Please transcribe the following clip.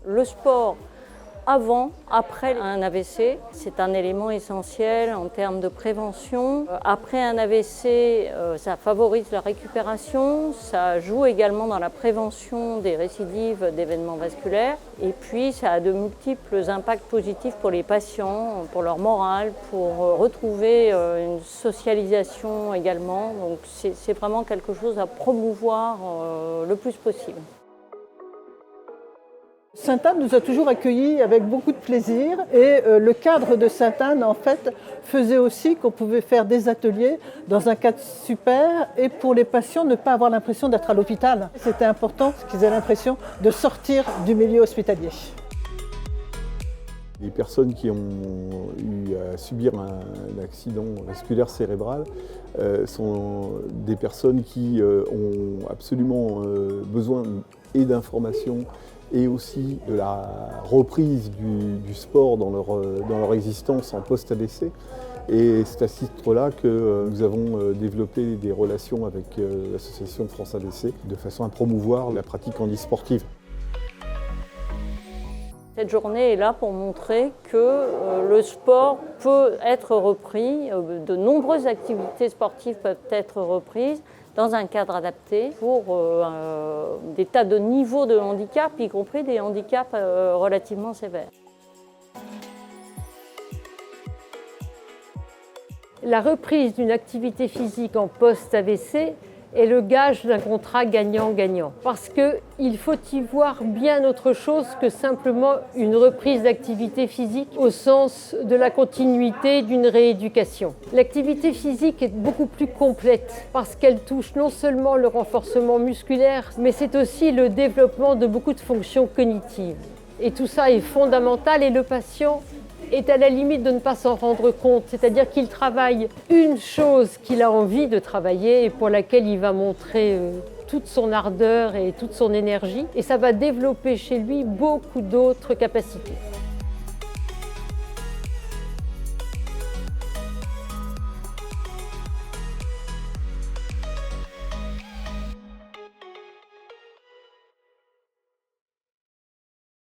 Le sport avant, après un AVC, c'est un élément essentiel en termes de prévention. Après un AVC, ça favorise la récupération, ça joue également dans la prévention des récidives d'événements vasculaires et puis ça a de multiples impacts positifs pour les patients, pour leur morale, pour retrouver une socialisation également. Donc c'est vraiment quelque chose à promouvoir le plus possible. Sainte-Anne nous a toujours accueillis avec beaucoup de plaisir et le cadre de Sainte-Anne en fait faisait aussi qu'on pouvait faire des ateliers dans un cadre super et pour les patients ne pas avoir l'impression d'être à l'hôpital. C'était important qu'ils aient l'impression de sortir du milieu hospitalier. Les personnes qui ont eu à subir un accident vasculaire cérébral sont des personnes qui ont absolument besoin et d'informations et aussi de la reprise du sport dans leur existence en post-AVC. Et c'est à ce titre-là que nous avons développé des relations avec l'association France AVC de façon à promouvoir la pratique handisportive. Cette journée est là pour montrer que le sport peut être repris, de nombreuses activités sportives peuvent être reprises dans un cadre adapté pour des tas de niveaux de handicap, y compris des handicaps relativement sévères. La reprise d'une activité physique en post-AVC est le gage d'un contrat gagnant-gagnant. Parce qu'il faut y voir bien autre chose que simplement une reprise d'activité physique au sens de la continuité d'une rééducation. L'activité physique est beaucoup plus complète parce qu'elle touche non seulement le renforcement musculaire, mais c'est aussi le développement de beaucoup de fonctions cognitives. Et tout ça est fondamental et le patient est à la limite de ne pas s'en rendre compte, c'est-à-dire qu'il travaille une chose qu'il a envie de travailler et pour laquelle il va montrer toute son ardeur et toute son énergie et ça va développer chez lui beaucoup d'autres capacités.